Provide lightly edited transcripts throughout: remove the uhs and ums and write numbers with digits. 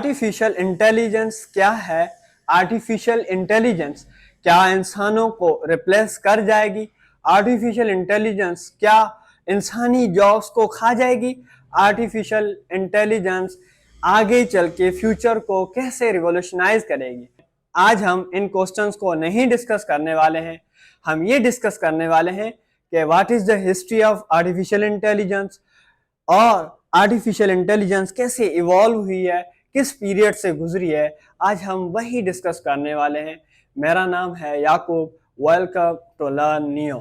Artificial intelligence क्या है? Artificial intelligence क्या इंसानों को रिप्लेस कर जाएगी? आर्टिफिशियल इंटेलिजेंस क्या इंसानी जॉब्स को खा जाएगी? आर्टिफिशियल इंटेलिजेंस आगे चल के फ्यूचर को कैसे रिवॉल्यूशनाइज करेगी? आज हम इन क्वेश्चंस को नहीं डिस्कस करने वाले हैं। हम ये डिस्कस करने वाले हैं कि what is the history of artificial intelligence और आर्टिफिशियल इंटेलिजेंस कैसे इवॉल्व हुई है, किस पीरियड से गुजरी है। आज हम वही डिस्कस करने वाले हैं। मेरा नाम है Yakub. Welcome to learn neo.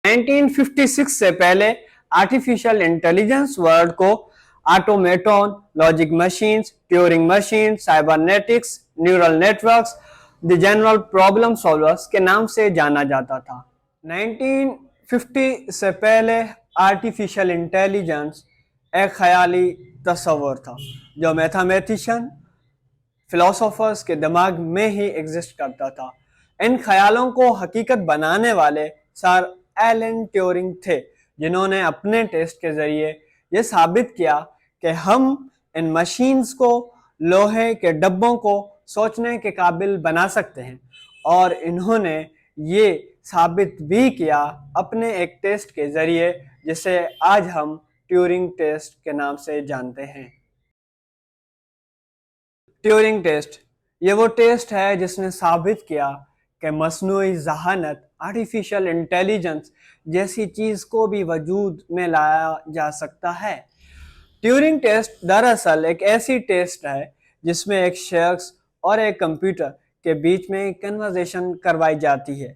1956 से पहले आर्टिफिशियल इंटेलिजेंस वर्ड को automaton, logic machines, Turing machine, cybernetics, neural networks, the general problem solvers के नाम से जाना जाता था। 1950 से पहले आर्टिफिशियल इंटेलिजेंस एक ख्याली तस्वर था जो मैथमेटिशियन, फिलोसोफर्स के दिमाग में ही एग्जिस्ट करता था। इन ख्यालों को हकीकत बनाने वाले सर एलन ट्यूरिंग थे, जिन्होंने अपने टेस्ट के जरिए ये साबित किया कि हम इन मशीन्स को, लोहे के डब्बों को सोचने के काबिल बना सकते हैं। और इन्होंने ये साबित भी किया अपने एक टेस्ट के जरिए, जिसे आज हम ट्यूरिंग टेस्ट के नाम से जानते हैं। ट्यूरिंग टेस्ट ये वो टेस्ट है जिसने साबित किया कि मसनूई ज़हानत, आर्टिफिशियल इंटेलिजेंस जैसी चीज़ को भी वजूद में लाया जा सकता है। ट्यूरिंग टेस्ट दरअसल एक ऐसी टेस्ट है जिसमें एक शख्स और एक कंप्यूटर के बीच में कन्वर्सेशन करवाई जाती है,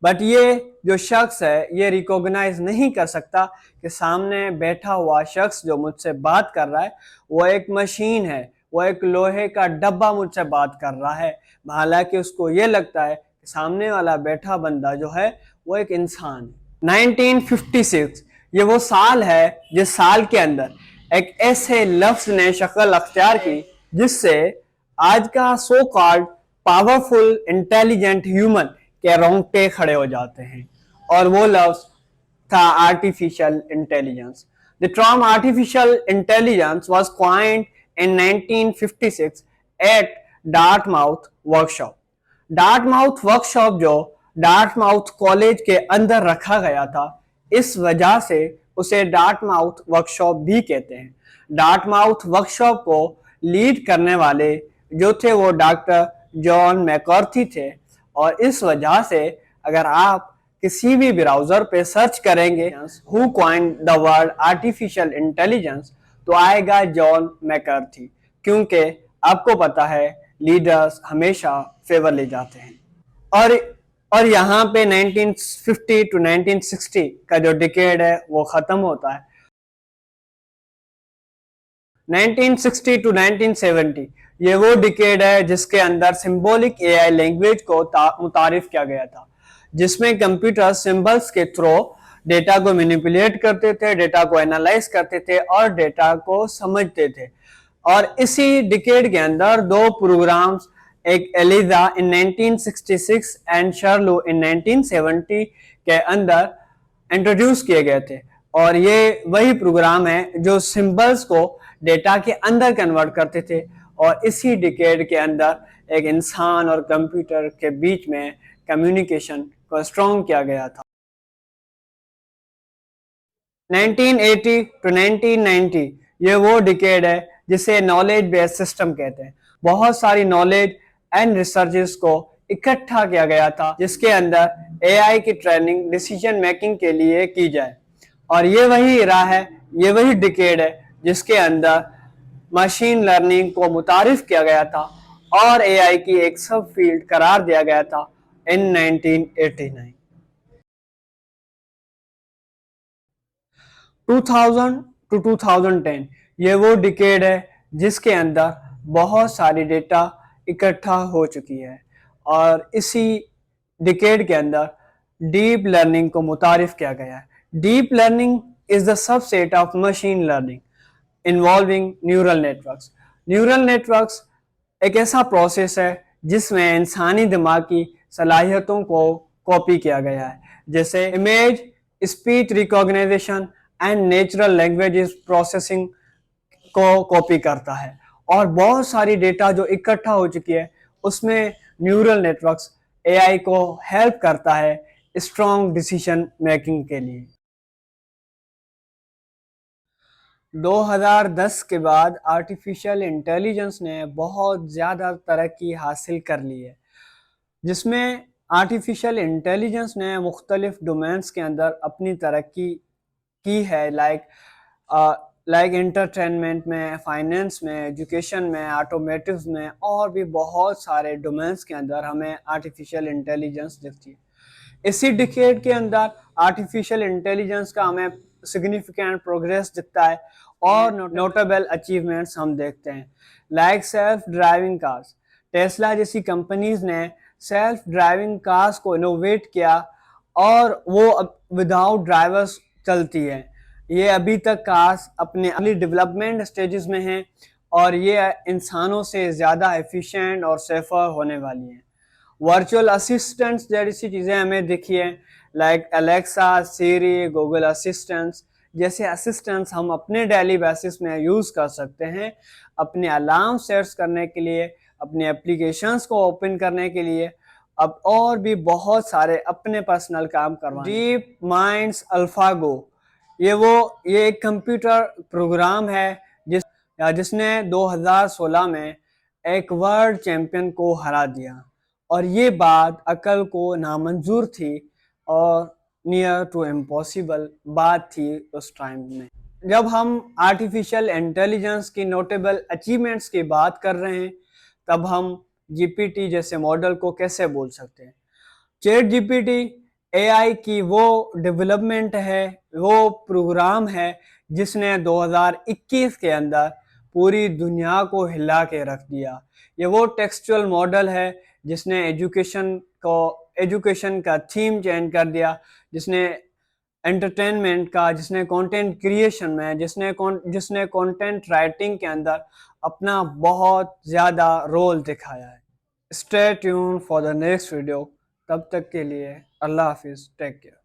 बट ये जो शख्स है ये रिकॉग्नाइज नहीं कर सकता कि सामने बैठा हुआ शख्स जो मुझसे बात कर रहा है वो एक मशीन है, वो एक लोहे का डब्बा मुझसे बात कर रहा है। हालांकि उसको ये लगता है कि सामने वाला बैठा बंदा जो है वो एक इंसान है। 1956 ये वो साल है जिस साल के अंदर एक ऐसे लफ्ज ने शक्ल अख्तियार की जिससे आज का so called powerful intelligent human के रोंगटे खड़े हो जाते हैं, और वो लफ्ज था artificial intelligence. The term artificial intelligence was coined in 1956 at Dartmouth workshop. Dartmouth workshop जो डार्टमाउथ कॉलेज के अंदर रखा गया था, इस वजह से उसे डार्टमाउथ वर्कशॉप भी कहते हैं। डार्टमाउथ वर्कशॉप को लीड करने वाले जो थे वो डॉक्टर जॉन मैकर्थी थे, और इस वजह से अगर आप किसी भी ब्राउजर पे सर्च करेंगे who coined the word artificial intelligence तो आएगा जॉन मैकर्थी, क्योंकि आपको पता है लीडर्स हमेशा फेवर ले जाते हैं। और यहाँ पे 1950 टू 1960 का जो डिकेड है वो खत्म होता है। 1960 टू 1970 ये वो डिकेड है जिसके अंदर सिंबॉलिक एआई लैंग्वेज को मुतारिफ किया गया था, जिसमें कंप्यूटर सिंबल्स के थ्रू डेटा को मैनिपुलेट करते थे, डेटा को एनालाइज करते थे और डेटा को समझते थे। और इसी डिकेड के अंदर दो प्रोग्राम्स, एक एलिजा इन 1966 एंड शर्लू इन 1970 के अंदर इंट्रोड्यूस किए गए थे। और ये वही प्रोग्राम है जो सिंबल्स को डेटा के अंदर कन्वर्ट करते थे, और इसी डिकेड के अंदर एक इंसान और कंप्यूटर के बीच में कम्युनिकेशन को स्ट्रॉन्ग किया गया था। 1980 टू 1990 ये वो डिकेड है जिसे नॉलेज बेस्ड सिस्टम कहते हैं। बहुत सारी नॉलेज एंड रिसर्चेस को इकट्ठा किया गया था जिसके अंदर एआई की ट्रेनिंग डिसीजन मेकिंग के लिए की जाए। और ये वही इरा है, ये वही डिकेड है जिसके अंदर मशीन लर्निंग को मुतारिफ किया गया था और एआई की एक सब फील्ड करार दिया गया था इन 1989। 2000 टू 2010 ये वो डिकेड है जिसके अंदर बहुत सारी डेटा इकट्ठा हो चुकी है, और इसी डिकेड के अंदर डीप लर्निंग को मुतारिफ किया गया है। Deep learning is the subset of machine learning involving neural networks. Neural networks एक ऐसा प्रोसेस है जिसमें इंसानी दिमाग की सलाहियतों को कॉपी किया गया है। जैसे image, speech recognition and natural languages processing को कॉपी करता है। और बहुत सारी डेटा जो इकट्ठा हो चुकी है उसमें न्यूरल नेटवर्क्स एआई को हेल्प करता है स्ट्रॉन्ग डिसीजन मेकिंग के लिए। 2010 के बाद आर्टिफिशियल इंटेलिजेंस ने बहुत ज़्यादा तरक्की हासिल कर ली है, जिसमें आर्टिफिशियल इंटेलिजेंस ने मुख्तलिफ डोमेन्स के अंदर अपनी तरक्की की है, लाइक एंटरटेनमेंट में, फाइनेंस में, एजुकेशन में, ऑटोमेटिव में और भी बहुत सारे डोमेन्स के अंदर हमें आर्टिफिशियल इंटेलिजेंस दिखती है। इसी डिकेड के अंदर आर्टिफिशियल इंटेलिजेंस का हमें सिग्निफिकेंट प्रोग्रेस दिखता है और नोटेबल अचीवमेंट्स हम देखते हैं, like self driving cars. Tesla जैसी कंपनीज ने सेल्फ ड्राइविंग कार्स को इनोवेट किया और वो अब विदाउट ड्राइवर्स चलती है। ये अभी तक कार्स अपने अर्ली डेवलपमेंट स्टेजेस में हैं और ये इंसानों से ज़्यादा एफिशिएंट और सेफर होने वाली हैं। वर्चुअल असिस्टेंट्स जैसी चीज़ें हमें दिखी हैं, लाइक एलेक्सा, सीरी, गूगल असिस्टेंट्स जैसे असिस्टेंट्स हम अपने डेली बेसिस में यूज़ कर सकते हैं, अपने अलार्म सेट्स करने के लिए, अपने एप्लीकेशंस को ओपन करने के लिए, अब और भी बहुत सारे अपने पर्सनल काम करवाने। डीप माइंड्स अल्फागो, ये एक कंप्यूटर प्रोग्राम है जिसने 2016 में एक वर्ल्ड चैंपियन को हरा दिया और ये बात अकल को नामंजूर थी और नियर टू इम्पॉसिबल बात थी उस टाइम में। जब हम आर्टिफिशियल इंटेलिजेंस की नोटेबल अचीवमेंट्स की बात कर रहे हैं तब हम जीपीटी जैसे मॉडल को कैसे बोल सकते हैं। चैट जीपीटी एआई की वो डेवलपमेंट है, वो प्रोग्राम है जिसने 2021 के अंदर पूरी दुनिया को हिला के रख दिया। ये वो टेक्सचुअल मॉडल है जिसने एजुकेशन का थीम चेंज कर दिया, जिसने एंटरटेनमेंट का, जिसने कंटेंट क्रिएशन में, जिसने कंटेंट राइटिंग के अंदर अपना बहुत ज़्यादा रोल दिखाया है। Stay tune for the next video. तब तक के लिए अल्लाह हाफिज़, टेक केयर।